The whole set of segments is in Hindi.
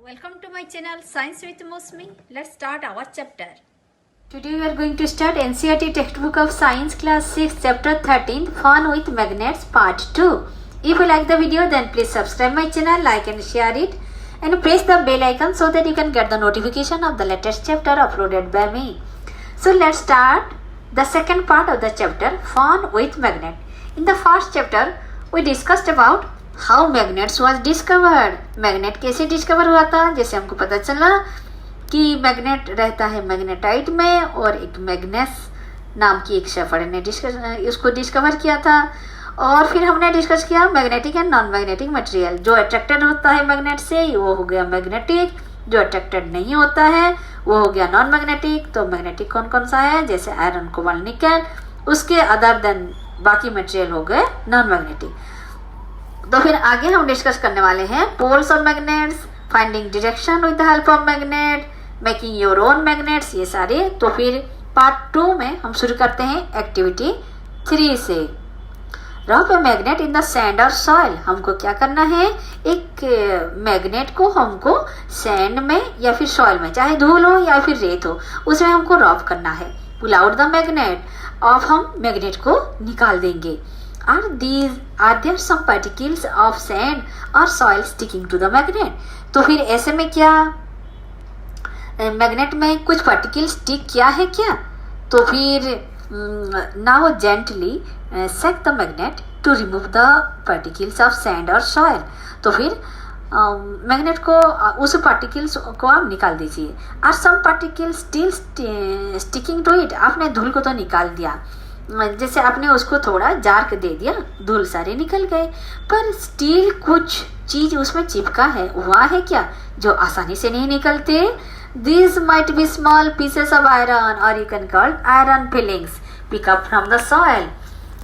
Welcome to my channel Science with Mosmi. Let's start our chapter. Today we are going to start NCERT textbook of Science class 6 chapter 13 Fun with Magnets part 2. If you like the video then please subscribe my channel, like and share it and press the bell icon so that you can get the notification of the latest chapter uploaded by me. So let's start the second part of the chapter Fun with Magnet. In the first chapter we discussed about how magnets was discovered. Magnet कैसे डिस्कवर हुआ था. जैसे हमको पता चला कि मैग्नेट रहता है मैग्नेटाइट में और एक मैग्नेस नाम की एक शेफर्ड ने उसको डिस्कवर किया था. और फिर हमने डिस्कस किया magnetic and non magnetic material. जो अट्रैक्टेड होता है मैग्नेट से वो हो गया मैग्नेटिक, जो अट्रैक्टेड नहीं होता है वो हो गया नॉन मैग्नेटिक. तो मैग्नेटिक कौन कौन सा है, जैसे आयरन, कोबाल्ट, निकल. उसके अदर देन बाकी मटेरियल हो गए नॉन मैग्नेटिक. तो फिर आगे हम डिस्कस करने वाले हैं poles of magnets, finding direction with the help of magnet, making your own magnets, ये सारे. तो फिर पार्ट 2 में हम शुरू करते हैं एक्टिविटी 3 से. रब a magnet in the sand और सॉइल. हमको क्या करना है, एक मैग्नेट को हमको सैंड में या फिर सॉइल में, चाहे धूल हो या फिर रेत हो, उसमें हमको रब करना है. Pull out the magnet. अब हम मैग्नेट को निकाल देंगे. Are there some particles of sand or soil sticking to the magnet? तो फिर ऐसे में क्या मैग्नेट में कुछ पार्टिकल स्टिक किया है क्या. तो फिर now gently shake the magnet to remove the particles of sand or soil. तो फिर मैग्नेट को उस पार्टिकल्स को आप निकाल दीजिए. Are some particles still sticking to it? आपने धूल को तो निकाल दिया, जैसे आपने उसको थोड़ा जार्क दे दिया, धूल सारे निकल गए, पर स्टील कुछ चीज उसमें चिपका है, हुआ है क्या, जो आसानी से नहीं निकलते. This might be small pieces of iron और you can call iron filings pick up from the soil.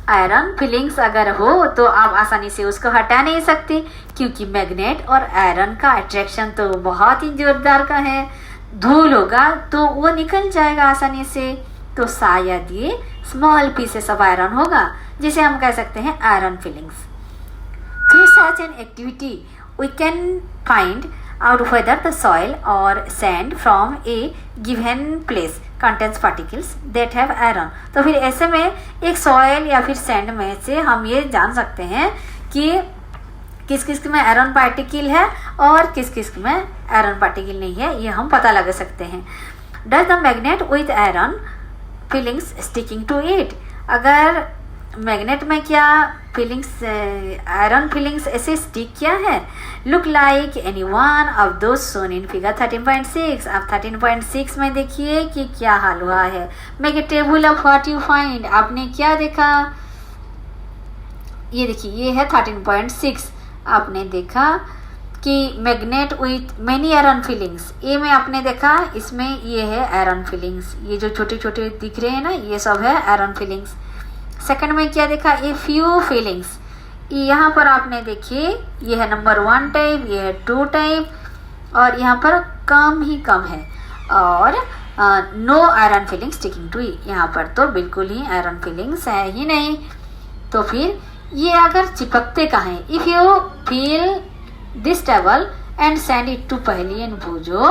Iron filings अगर हो तो आप आसानी से उसको हटा नहीं सकते, क्योंकि मैग्नेट और आयरन का अट्रैक्शन तो बहुत ही जोरदार का है. धूल होगा तो वो निकल जाएगा आसानी से. तो शायद ये स्मॉल पीसेस ऑफ आयरन होगा, जिसे हम कह सकते हैं iron filings. Through such an activity we can find out whether the soil और sand from a given place contains particles that have iron. तो फिर ऐसे में एक सॉइल या फिर सैंड में से हम ये जान सकते हैं कि किस किस में आयरन पार्टिकल है और किस किस में आयरन पार्टिकल नहीं है, ये हम पता लगा सकते हैं. Does the magnet with iron filings sticking to it. अगर मैग्नेट में क्या फीलिंग्स, आयरन फीलिंग्स ऐसे स्टिक किया है. Look like any one of those shown in figure 13.6. आप 13.6 में देखिए कि क्या हाल हुआ है. Make a table of what you find. आपने क्या देखा, ये देखिए, ये है 13.6. आपने देखा कि magnet with many iron filings. A में आपने देखा इसमें ये है आयरन फिलिंग्स, ये जो छोटे छोटे दिख रहे हैं ना, ये सब है आयरन फिलिंग्स. सेकंड में क्या देखा, ए फ्यू फिलिंग्स. यहाँ पर आपने देखिए ये है नंबर 1 टाइप, ये है 2 टाइप, और यहाँ पर कम ही कम है. और no iron filing sticking to. यहाँ पर तो बिल्कुल ही आयरन फिलिंग्स है ही नहीं. तो फिर ये अगर चिपकते कहाँ हैं. If you feel this table and send it to पहली and भूजो,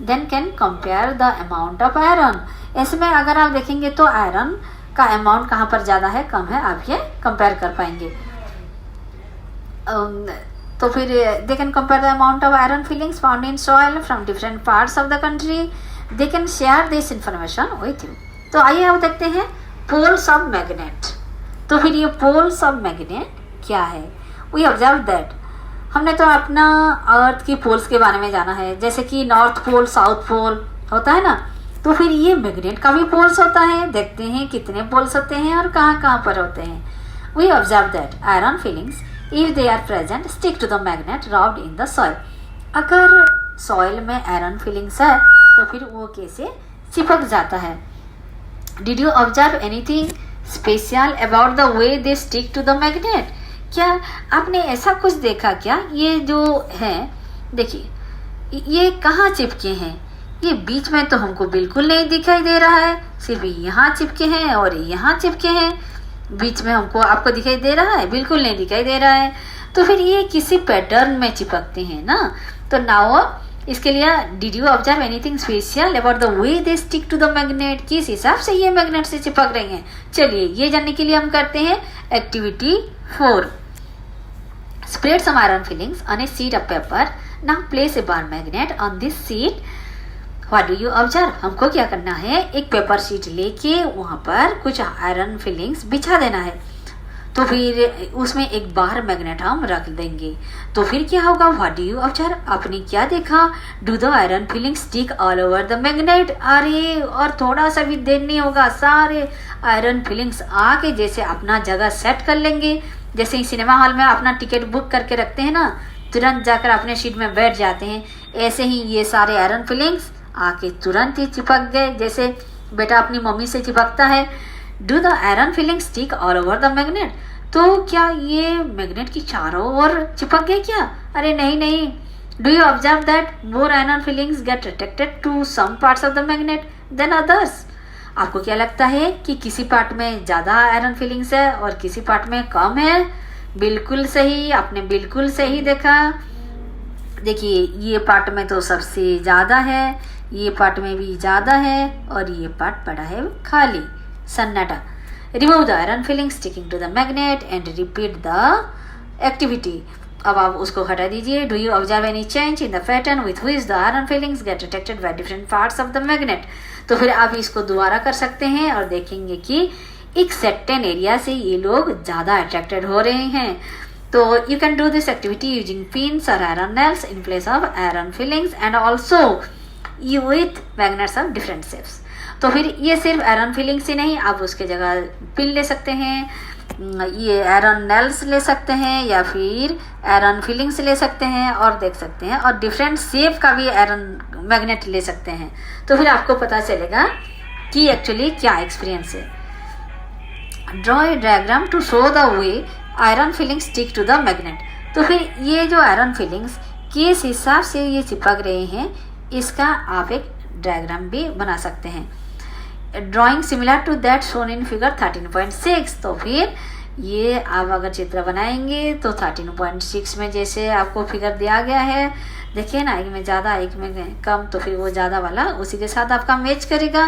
then can compare the amount of iron. इसमें अगर आप देखेंगे तो आयरन का अमाउंट कहाँ पर ज़्यादा है कम है, आप ये कंपेयर कर पाएंगे. तो फिर they can compare the amount of iron fillings found in soil from different parts of the country. They can share this information with you. तो आइए अब देखते हैं poles of magnet. तो फिर ये poles of magnet क्या है. We observe that हमने तो अपना अर्थ की पोल्स के बारे में जाना है, जैसे कि नॉर्थ पोल, साउथ पोल होता है ना. तो फिर ये मैग्नेट का भी पोल्स होता है. देखते हैं कितने पोल्स होते हैं और कहाँ कहाँ पर होते हैं. We observe that iron filings if they are present stick to the magnet rubbed in the soil. अगर सॉइल में आयरन फिलिंग्स है तो फिर वो कैसे चिपक जाता है. Did you observe anything special about the way they stick to the magnet. क्या आपने ऐसा कुछ देखा क्या. ये जो है देखिए, ये कहाँ चिपके हैं. ये बीच में तो हमको बिल्कुल नहीं दिखाई दे रहा है, सिर्फ यहाँ चिपके हैं और यहाँ चिपके हैं. बीच में हमको आपको दिखाई दे रहा है, बिल्कुल नहीं दिखाई दे रहा है. तो फिर ये किसी पैटर्न में चिपकते हैं ना. तो नाउ इसके लिए did you observe anything special about the way they stick to the magnet, किस हिसाब से ये मैग्नेट से चिपक रही हैं। चलिए ये जानने के लिए हम करते हैं activity 4। Spread some iron filings on a sheet of paper, now place a bar magnet on this sheet, what do you observe. हमको क्या करना है, एक पेपर शीट लेके वहां पर कुछ आयरन फिलिंग्स बिछा देना है, तो फिर उसमें एक बार मैग्नेट हम रख देंगे, तो फिर क्या होगा, व्हाट डू यू ऑब्जर्व, आपने क्या देखा, do the iron filings stick all over the magnet. अरे और थोड़ा सा भी देर नहीं होगा, सारे आयरन फिलिंग्स आके जैसे अपना जगह सेट कर लेंगे, जैसे ही सिनेमा हॉल में अपना टिकट बुक करके रखते हैं ना, तुरंत जाकर अपने सीट में बैठ जाते हैं, ऐसे ही ये सारे आयरन फिलिंग्स आके तुरंत ही चिपक गए, जैसे बेटा अपनी मम्मी से चिपकता है। Do the iron filling stick all over the magnet, तो क्या ये मैग्नेट की चारों ओर चिपक गए क्या, अरे नहीं नहीं। Do you observe that more iron filings get attracted to some parts of the magnet than others. आपको क्या लगता है कि किसी पार्ट में ज्यादा आयरन फिलिंग्स है और किसी पार्ट में कम है। बिल्कुल सही, आपने बिल्कुल सही देखा। देखिए ये पार्ट में तो सबसे ज्यादा है, ये पार्ट में भी ज्यादा है, और ये पार्ट पड़ा है खाली सन्नाटा। Remove the iron filing sticking to the magnet and repeat the activity. अब आप उसको हटा दीजिए। Do you observe any change in the pattern with which the iron filings get attracted by different parts of the magnet. तो फिर आप इसको दोबारा कर सकते हैं और देखेंगे कि एक सर्टेन एरिया से ये लोग ज्यादा अट्रैक्टेड हो रहे हैं। तो you can do this activity using pins और iron nails in place of iron filings and also you with magnets of different shapes. तो फिर ये सिर्फ आयरन फिलिंग्स ही नहीं, आप उसके जगह पिन ले सकते हैं, ये आयरन नेल्स ले सकते हैं, या फिर आयरन फिलिंग्स ले सकते हैं और देख सकते हैं, और डिफरेंट शेप का भी आयरन मैग्नेट ले सकते हैं। तो फिर आपको पता चलेगा कि एक्चुअली क्या एक्सपीरियंस है। Draw a diagram to show the way iron filings stick to the magnet. तो फिर ये जो आयरन फिलिंग्स किस हिसाब से ये चिपक रहे हैं, इसका आप एक डायग्राम भी बना सकते हैं। Drawing similar to that shown in figure 13.6। तो फिर ये आप अगर चित्र बनाएंगे तो 13.6 में जैसे आपको फिगर दिया गया है, देखिए ना, एक में ज़्यादा एक में कम, तो फिर वो ज़्यादा वाला उसी के साथ आपका मैच करेगा।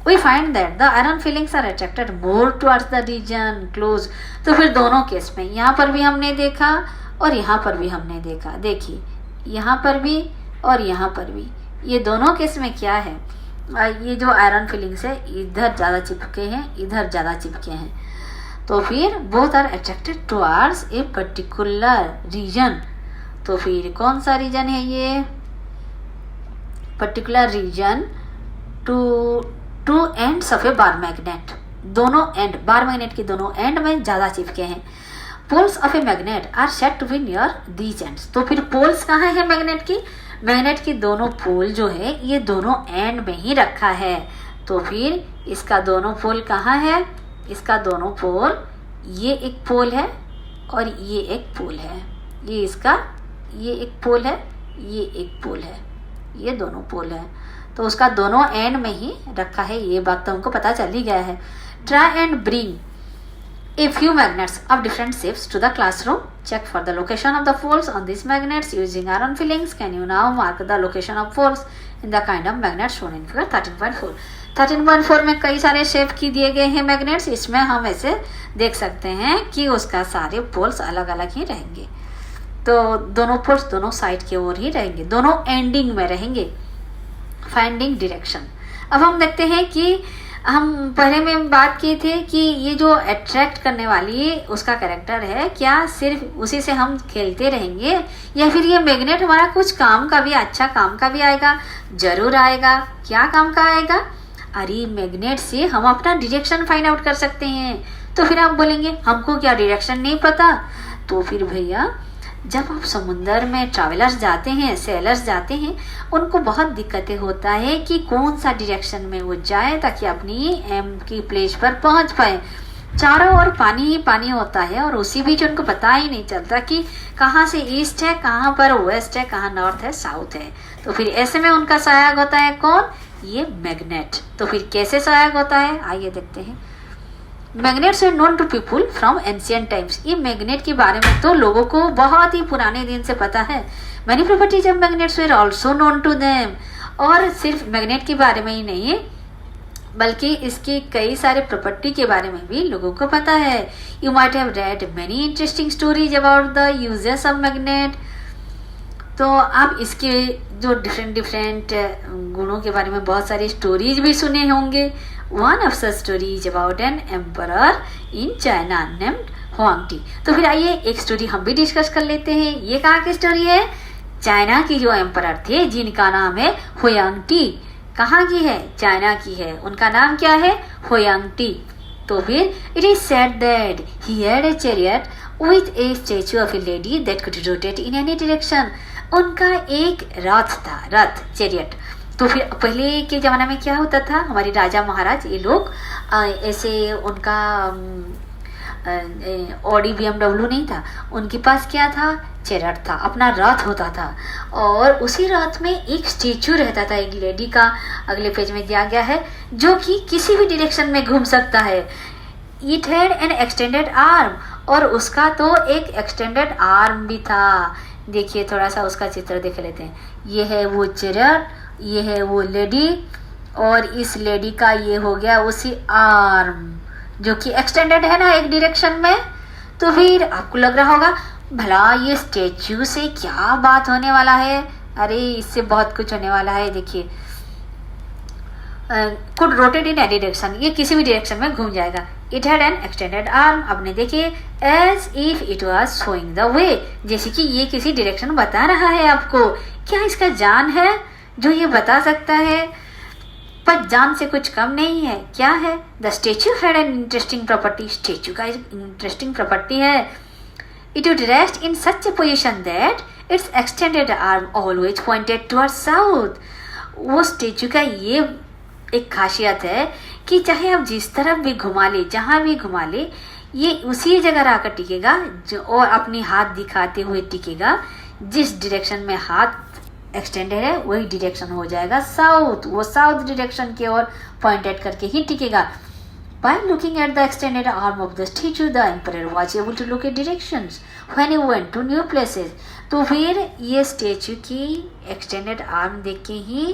We find that the iron filings are attracted more towards the region close. तो फिर दोनों केस में, यहाँ पर भी हमने देखा और यहाँ पर भी हमने देखा, देखिए यहाँ पर भी और यहाँ पर भी, ये दोनों केस में क्या है, ये जो आयरन फिलिंग्स है इधर ज़्यादा चिपके हैं, इधर ज़्यादा चिपके हैं। तो फिर both are attracted towards a particular region. तो फिर कौन सा रीजन है ये, particular region two ends of a bar magnet. दोनों एंड, बार मैग्नेट के दोनों एंड में ज़्यादा चिपके हैं। Poles of a magnet are set to be near these ends. तो फिर पोल्स कहाँ है मैग्नेट की, मैग्नेट की दोनों पोल जो है ये दोनों एंड में ही रखा है। तो फिर इसका दोनों पोल कहाँ है, इसका दोनों पोल, ये एक पोल है और ये एक पोल है, ये इसका, ये एक पोल है, ये एक पोल है, ये दोनों पोल है, तो उसका दोनों एंड में ही रखा है। ये बात तो हमको पता चल ही गया है। Try and bring a few magnets of different shapes to the classroom. Check for the location of the poles on these magnets using iron fillings. Can you now mark the location of poles in the kind of magnets shown in figure 13.4? 13.4 में कई सारे शेप की दिए गए हैं मैग्नेट्स, इसमें हम ऐसे देख सकते हैं कि उसका सारे पोल्स अलग अलग ही रहेंगे। तो दोनों पोल्स दोनों साइड के ओर ही रहेंगे, दोनों एंडिंग में रहेंगे। Finding direction. अब हम देखते हैं कि हम पहले में बात किए थे कि ये जो अट्रैक्ट करने वाली उसका कैरेक्टर है, क्या सिर्फ उसी से हम खेलते रहेंगे या फिर ये मैग्नेट हमारा कुछ काम का भी, अच्छा काम का भी आएगा? जरूर आएगा। क्या काम का आएगा? अरे मैग्नेट से हम अपना डायरेक्शन फाइंड आउट कर सकते हैं। तो फिर आप बोलेंगे हमको क्या डायरेक्शन नहीं पता? तो फिर भैया जब आप समुंदर में ट्रैवलर्स जाते हैं, सेलर्स जाते हैं, उनको बहुत दिक्कतें होता है कि कौन सा डायरेक्शन में वो जाए ताकि अपनी एम की प्लेस पर पहुंच पाए। चारों ओर पानी ही पानी होता है और उसी बीच उनको पता ही नहीं चलता कि कहाँ से ईस्ट है, कहाँ पर वेस्ट है, कहाँ नॉर्थ है, साउथ है। तो फिर ऐसे में उनका सहायक होता है कौन? ये मैग्नेट। तो फिर कैसे सहायक होता है आइए देखते हैं। Magnets are known to people from ancient times. ये मैग्नेट के बारे में तो लोगों को बहुत ही पुराने दिन से पता है। Many properties of magnets were also known to them. और सिर्फ मैग्नेट के बारे में ही नहीं बल्कि इसके कई सारे प्रॉपर्टी के बारे में भी लोगों को पता है। You might have read many interesting stories about the uses of magnet. तो आप इसके जो डिफरेंट गुणों के बारे में बहुत सारी स्टोरीज भी सुने होंगे। One of such stories about an emperor in China named Huangdi. तो फिर आइए एक स्टोरी हम भी डिस्कस कर लेते हैं। ये कहाँ की स्टोरी है? चाइना की जो एम्परर थे जिनका नाम है हुआंगटी। कहाँ की है? चाइना की है। उनका नाम क्या है? हुआंगटी। तो फिर it is said that he had a chariot with A statue of A lady that could rotate in any direction. उनका एक रथ था, रथ, चैरियट। तो फिर पहले के ज़माने में क्या होता था, हमारे राजा महाराज ये लोग ऐसे उनका ऑडी BMW नहीं था, उनके पास क्या था? चैरियट था, अपना रथ होता था। और उसी रथ में एक स्टेचू रहता था एक लेडी का, अगले पेज में दिया गया है, जो कि किसी भी डायरेक्शन में घूम सकता है। It had an extended arm, और उसका तो एक एक्सटेंडेड आर्म भी था। देखिए थोड़ा सा उसका चित्र देख लेते हैं। ये है वो चैरियट, ये है वो लेडी, और इस लेडी का ये हो गया उसी आर्म जो कि एक्सटेंडेड है ना एक डायरेक्शन में। तो फिर आपको लग रहा होगा भला ये स्टेच्यू से क्या बात होने वाला है? अरे इससे बहुत कुछ होने वाला है। देखिए could rotate in any direction, ये किसी भी डायरेक्शन में घूम जाएगा। It had an extended arm, आपने देखिए, as if it was showing the way, जैसे कि ये किसी डायरेक्शन बता रहा है आपको। क्या इसका जान है जो ये बता सकता है? पर जान से कुछ कम नहीं है। क्या है? The statue had an interesting property. Statue का एक इंटरेस्टिंग प्रॉपर्टी है। It would rest in such A position that it's extended arm always pointed towards south. वो स्टेच्यू का ये एक खासियत है कि चाहे आप जिस तरफ भी घुमा ले, जहाँ भी घुमा ले, ये उसी जगह आकर टिकेगा और अपनी हाथ दिखाते हुए टिकेगा। जिस डायरेक्शन में हाथ एक्सटेंडेड है वही डायरेक्शन हो जाएगा साउथ। वो साउथ डायरेक्शन की ओर पॉइंटेड करके ही टिकेगा। By looking at the extended arm of the statue, the emperor was able to look at directions when he went to new places. तो फिर ये स्टेच्यू की एक्सटेंडेड आर्म देख के ही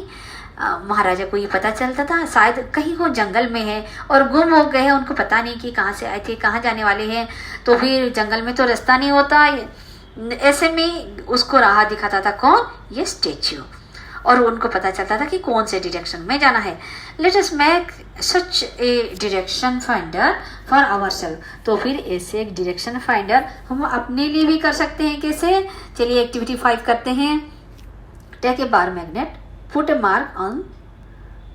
महाराजा को ये पता चलता था शायद कहीं वो जंगल में है और गुम हो गए हैं, उनको पता नहीं कि कहाँ से आए थे, कहाँ जाने वाले हैं। तो फिर जंगल में तो रास्ता नहीं होता, ऐसे में उसको राह दिखाता था कौन? ये स्टेच्यू। और उनको पता चलता था कि कौन से डायरेक्शन में जाना है। Let us make such a direction finder for ourselves. तो फिर ऐसे एक डायरेक्शन फाइंडर हम अपने लिए भी कर सकते हैं। कैसे? चलिए एक्टिविटी 5 करते हैं। Take a bar magnet, put a mark on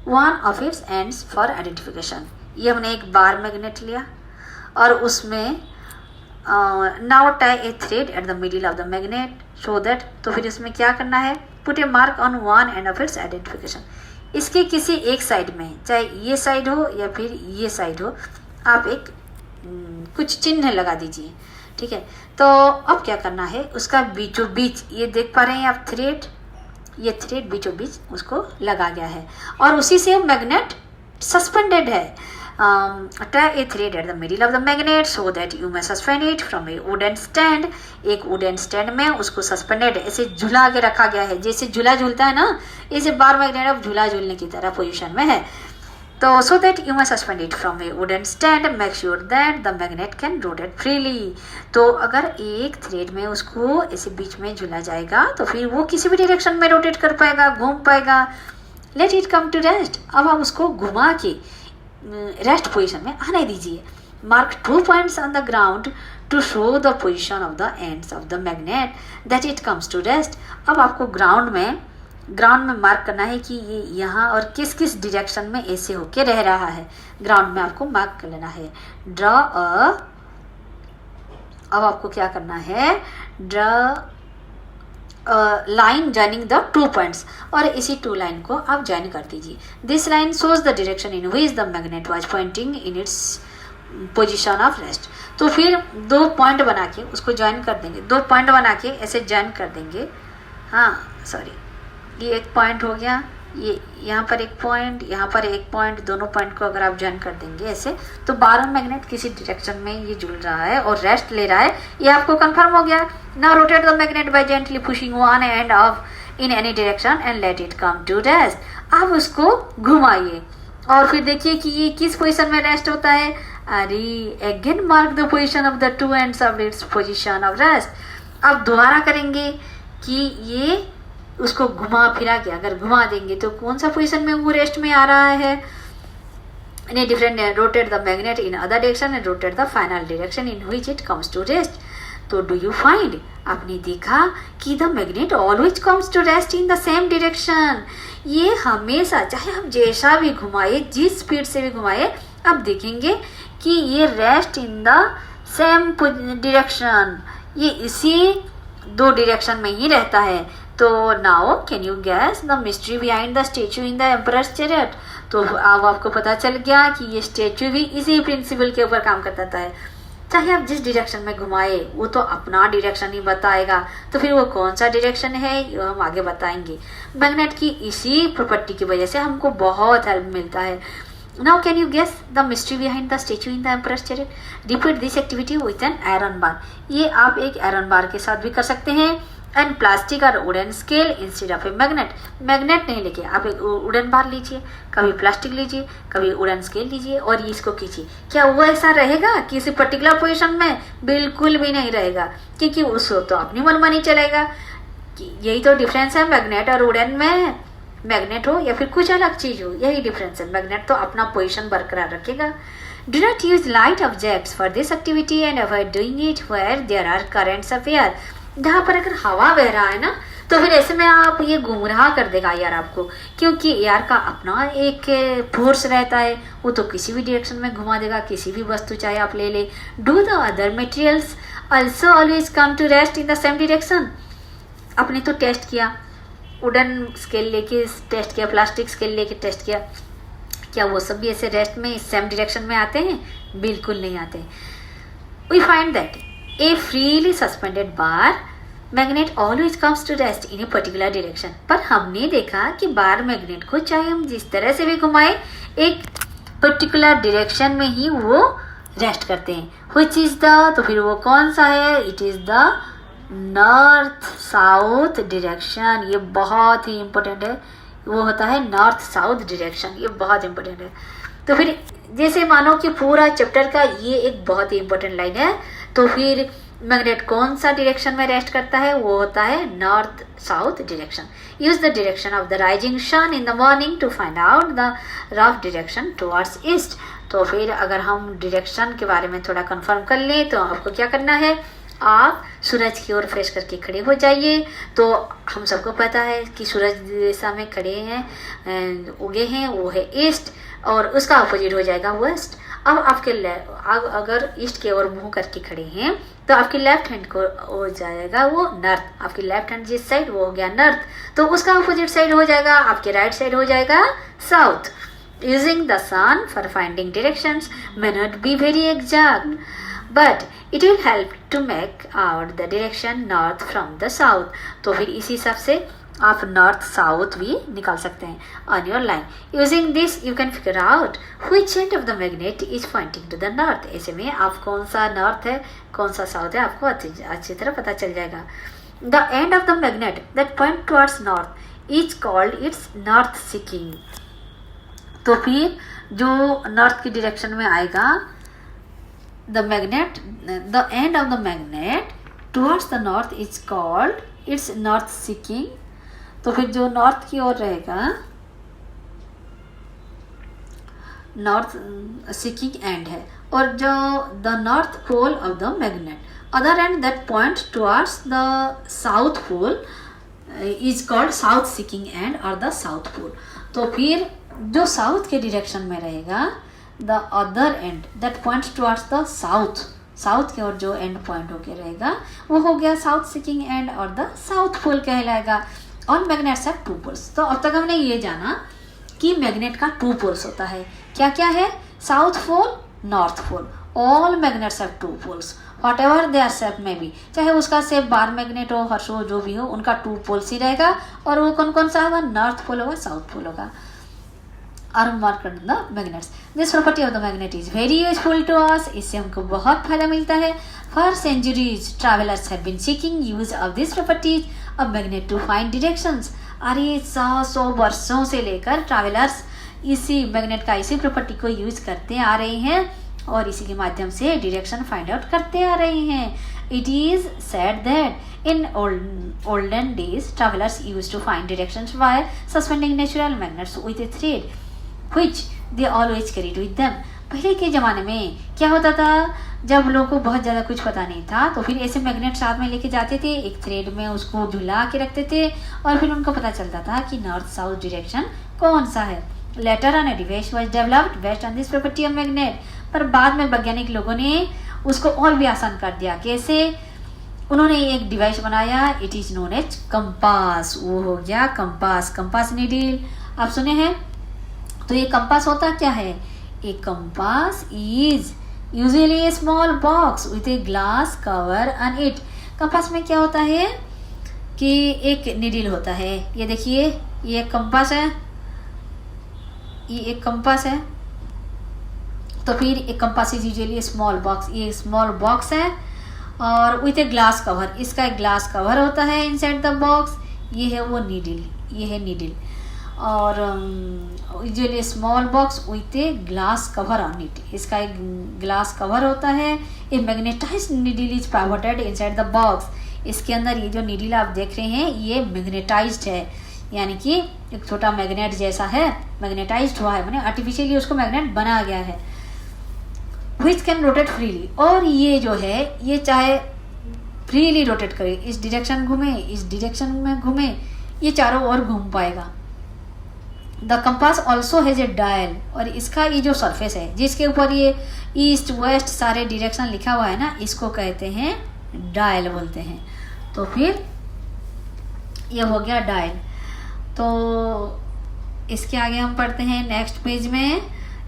one of its ends for identification. ये हमने एक बार मैग्नेट लिया और उसमें now tie a thread at the middle of the magnet so that. तो फिर इसमें क्या करना है? Put a mark on one end of its identification. इसके किसी एक साइड में, चाहे ये साइड हो या फिर ये साइड हो, आप एक कुछ चिन्ह लगा दीजिए। ठीक है, तो अब क्या करना है? उसका बीचों बीच, ये देख पा रहे हैं आप थ्रेड, ये थ्रेड बीचों बीच उसको लगा गया है और उसी से मैग्नेट सस्पेंडेड है। tie a thread at the middle of the magnet so that you may suspend it from a wooden stand। एक wooden stand में उसको suspended ऐसे झुला के रखा गया है, जैसे झूला झूलता है ना, इसे बार मैग्नेट अब झूला झूलने की तरह पोजीशन में है। तो so that you may suspend it from a wooden stand, make sure that the magnet can rotate freely। तो अगर एक थ्रेड में उसको ऐसे बीच में झूला जाएगा तो फिर वो किसी भी डायरेक्शन में रोटेट कर पाएगा, घूम पाएगा। Let it come to rest. अब आप उसको घुमा के रेस्ट पोजीशन में आने दीजिए। Mark 2 points on the ground to show the position of the ends of the magnet that it comes to rest. अब आपको ग्राउंड में मार्क करना है कि ये यहाँ और किस किस डायरेक्शन में ऐसे होके रह रहा है। ग्राउंड में आपको मार्क कर लेना है। ड्रॉ अब आपको क्या करना है? Draw line joining the 2 points, और इसी 2 लाइन को आप ज्वाइन कर दीजिए। This line shows the direction in which the magnet was pointing in its position of rest. तो फिर 2 पॉइंट बना के उसको ज्वाइन कर देंगे। 2 पॉइंट बना के ऐसे ज्वाइन कर देंगे। हाँ सॉरी, ये एक पॉइंट हो गया ये यहाँ पर एक पॉइंट, यहाँ पर एक पॉइंट, दोनों पॉइंट को अगर आप ज्वाइन कर देंगे ऐसे, तो बार मैग्नेट किसी डायरेक्शन में ये जुड़ रहा है और रेस्ट ले रहा है, ये आपको कंफर्म हो गया। Now rotate the magnet by gently pushing one end of in any direction and let it come to rest. आप उसको घुमाइए और फिर देखिए कि ये किस पोजीशन में रेस्ट होता है। अरे again mark the position of the two ends of its position of rest. अब दोबारा करेंगे कि ये उसको घुमा फिरा के अगर घुमा देंगे तो कौन सा पोजीशन में वो रेस्ट में आ रहा है। In different rotate the magnet in other direction and rotate the final direction in which it comes to rest. तो डू यू फाइंड, आपने देखा कि the magnet always comes to rest in the same direction. ये हमेशा चाहे हम जैसा भी घुमाए, जिस स्पीड से भी घुमाए, आप देखेंगे कि ये rest in the same direction, ये इसी दो डायरेक्शन में ही रहता है। तो now can you gas the mystery behind the statue in the emperor's chariot. तो अब आपको पता चल गया कि ये स्टेचू भी इसी प्रिंसिपल के ऊपर काम करता है। चाहे आप जिस डायरेक्शन में घुमाए, वो तो अपना डायरेक्शन ही बताएगा, तो फिर वो कौन सा डायरेक्शन है ये हम आगे बताएंगे। मैग्नेट की इसी प्रॉपर्टी की वजह से हमको बहुत हेल्प मिलता है। Now can you guess the mystery behind the statue in the emperor's chariot. Repeat this activity with an iron bar. ये आप एक आयरन बार के साथ भी कर सकते हैं। एंड प्लास्टिक और wooden scale instead of a magnet. Magnet नहीं लेके आप एक वुडन बार लीजिए, कभी प्लास्टिक लीजिए, कभी वुडन स्केल लीजिए और इसको खींचिए। क्या वो ऐसा रहेगा किसी पर्टिकुलर पोजीशन में? बिल्कुल भी नहीं रहेगा, क्योंकि उसको तो अपनी मनमानी चलेगा। यही तो डिफरेंस है मैग्नेट और वुडन में। मैग्नेट हो या फिर कुछ अलग चीज हो, यही डिफरेंस है। मैग्नेट तो अपना पोजीशन बरकरार रखेगा। Do not use light objects for this activity and avoid doing it where there are currents of air. जहाँ पर अगर हवा बह रहा है ना, तो फिर ऐसे में आप ये गुमराह कर देगा यार आपको, क्योंकि एयर का अपना एक फोर्स रहता है, वो तो किसी भी डायरेक्शन में घुमा देगा, किसी भी वस्तु चाहे आप ले ले। Do the other materials also always come to rest in the same direction. आपने तो टेस्ट किया, वुडन स्केल लेके टेस्ट किया, प्लास्टिक स्केल लेके टेस्ट किया, क्या वो सब भी ऐसे रेस्ट में सेम डायरेक्शन में आते हैं? बिल्कुल नहीं आते। We find that a freely suspended bar magnet always comes to rest in a particular direction. पर हमने देखा कि बार मैग्नेट को चाहे हम जिस तरह से भी घुमाए, एक पर्टिकुलर डायरेक्शन में ही वो रेस्ट करते हैं। व्हिच इज द, तो फिर वो कौन सा है? It is the north south direction. ये बहुत ही इंपॉर्टेंट है, वो होता है नॉर्थ साउथ डायरेक्शन, ये बहुत इंपॉर्टेंट है। तो फिर जैसे मानो कि पूरा चैप्टर का ये एक बहुत ही इंपॉर्टेंट लाइन है, तो फिर मैग्नेट कौन सा डायरेक्शन में रेस्ट करता है? वो होता है north south direction. Use the direction of the rising sun in the morning to find out the rough direction towards east. तो फिर अगर हम डायरेक्शन के बारे में थोड़ा कंफर्म कर लें, तो आपको क्या करना है? आप सूरज की ओर फेस करके खड़े हो जाइए। तो हम सबको पता है कि सूरज दिशा में खड़े हैं, उगे हैं, वो है ईस्ट, और उसका अपोजिट हो जाएगा वेस्ट। अब आपके अगर ईस्ट की ओर मुंह करके खड़े हैं, तो आपके लेफ्ट हैंड को हो जाएगा वो नॉर्थ। आपकी लेफ्ट हैंड जिस साइड, वो हो गया नॉर्थ, तो उसका अपोजिट साइड हो जाएगा, आपके राइट साइड हो जाएगा south. Using the sun for finding directions may not be very exact, but it will help to make out the direction north from the south। तो फिर इसी हिसाब से आप नॉर्थ साउथ भी निकाल सकते हैं on your line. Using this you can figure out which end of the magnet is pointing to the north. ऐसे में आप कौन सा नॉर्थ है, कौन सा साउथ है, आपको अच्छी तरह पता चल जाएगा। The end of the magnet that point towards north is called its north seeking. तो फिर जो नॉर्थ की डायरेक्शन में आएगा, the magnet, the end of the magnet towards the north is called its north seeking. तो फिर जो नॉर्थ की ओर रहेगा, नॉर्थ सीकिंग एंड है, और जो the north pole of the magnet other end that point towards the south pole is called south seeking end और द साउथ पोल। तो फिर जो साउथ के डायरेक्शन में रहेगा, the other end that point towards the south, south की ओर जो एंड पॉइंट होके रहेगा, वो हो गया साउथ सीकिंग एंड और द साउथ पोल कहलाएगा। और मैग्नेट्स हैव टू पोल्स। तो अब तक हमने ये जाना कि मैग्नेट का टू पोल्स होता है। क्या क्या है? South pole, north pole. All magnets have two poles. Whatever their shape में भी, चाहे उसका शेप बार मैग्नेट हो, हर्ष हो, जो भी हो, उनका 2 पोल्स ही रहेगा। और वो कौन कौन सा होगा, नॉर्थ पोल होगा, साउथ पोल होगा। और मार्क कर the magnets. This property of the magnet is very useful to us, इससे हमको बहुत फायदा मिलता है। For centuries travellers have been seeking use of this properties of magnet to find directions. अरे 100 वर्षों से लेकर ट्रैवलर्स इसी मैग्नेट का, इसी प्रॉपर्टी को यूज करते आ रहे हैं और इसी के माध्यम से डायरेक्शन फाइंड आउट करते आ रहे हैं। It is said that in olden days travelers used to find directions by suspending natural magnets with a thread which they always carried with them। पहले के ज़माने में क्या होता था, जब लोगों को बहुत ज़्यादा कुछ पता नहीं था तो फिर ऐसे मैग्नेट साथ में लेके जाते थे, एक थ्रेड में उसको झुला के रखते थे और फिर उनको पता चलता था कि नॉर्थ साउथ डायरेक्शन कौन सा है। Later on a device was developed based on this property of magnet. पर बाद में वैज्ञानिक लोगों ने उसको और भी आसान कर दिया। कैसे? उन्होंने एक डिवाइस बनाया, it is known as compass. वो हो गया कंपास, कंपास नीडल आप सुने हैं। तो ये कंपास होता क्या है? A compass is usually a small box with a glass cover on it. Compass में क्या होता है कि एक नीडल होता है, ये देखिए ये कंपास है, ये एक कंपास है। तो फिर एक compass is usually small box, ये स्मॉल बॉक्स है और विथ ए ग्लास कवर, इसका एक ग्लास कवर होता है इनसाइड द बॉक्स। ये है वो नीडल, ये है नीडल। और usually small box with a glass cover on it, इसका एक ग्लास कवर होता है। A magnetised needle is pivoted inside the box. इसके अंदर ये जो नीडल आप देख रहे हैं ये मैग्नेटाइज्ड है, यानी कि एक छोटा मैग्नेट जैसा है, मैग्नेटाइज्ड हुआ है, माने आर्टिफिशियली उसको मैग्नेट बना गया है। व्हिच कैन रोटेट फ्रीली, और ये जो है ये चाहे फ्रीली रोटेट करे, इस डायरेक्शन घूमे, इस डायरेक्शन में घूमे, ये चारों ओर घूम पाएगा। The compass also has a dial, और इसका ये जो सरफेस है जिसके ऊपर ये ईस्ट वेस्ट सारे डायरेक्शन लिखा हुआ है ना, इसको कहते हैं डायल बोलते हैं। तो फिर ये हो गया डायल। तो इसके आगे हम पढ़ते हैं नेक्स्ट पेज में।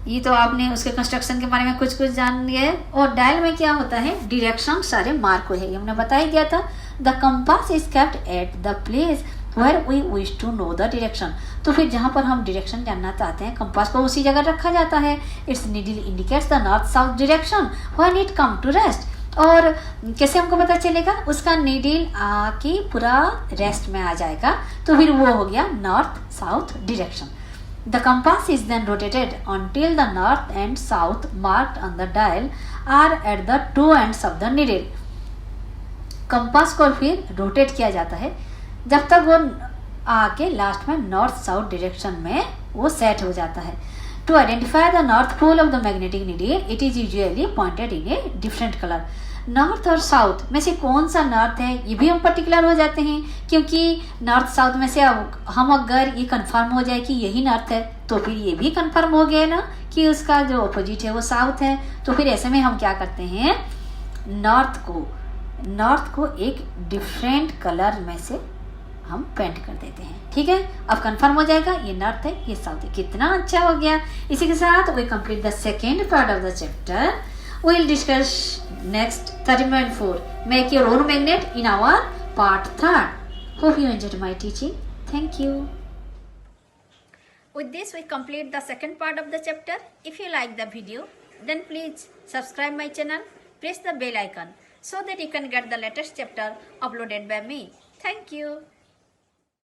ये तो आपने उसके कंस्ट्रक्शन के बारे में कुछ कुछ जान लिया है। और डायल में क्या होता है, डायरेक्शन सारे मार्क हुए हैं, हमने बता ही दिया था। The compass is kept at the place where we wish to know the direction. तो फिर जहाँ पर हम डायरेक्शन जानना चाहते हैं, कंपास को उसी जगह रखा जाता है। Its needle indicates the north south direction when it come to rest. और कैसे हमको पता चलेगा, उसका नीडल आके पूरा रेस्ट में आ जाएगा, तो फिर वो हो गया north south direction. The compass is then rotated until the north and south marked on the dial are at the two ends of the needle। Compass को फिर रोटेट किया जाता है जब तक वो आके लास्ट में नॉर्थ साउथ डायरेक्शन में वो सेट हो जाता है। To identify the north pole of the magnetic needle it is usually pointed in a different colour. North और साउथ में से कौन सा नॉर्थ है ये भी हम पर्टिकुलर हो जाते हैं, क्योंकि नॉर्थ साउथ में से हम अगर ये कंफर्म हो जाए कि यही नॉर्थ है तो फिर ये भी कंफर्म हो गया ना कि उसका जो अपोजिट है वो साउथ है। तो फिर ऐसे में हम क्या करते हैं, नॉर्थ को एक डिफरेंट कलर में से हम पेंट कर देते हैं। ठीक है, अब कंफर्म हो जाएगा ये नॉर्थ है ये साउथ है। कितना अच्छा हो गया। इसी के साथ we complete the second part of the chapter. We will discuss next 13.4 make your own magnet in our part 3rd. Hope you enjoyed my teaching. Thank you. With this we complete the second part of the chapter. If you like the video then please subscribe my channel, press the bell icon so that you can get the latest chapter uploaded by me. Thank you.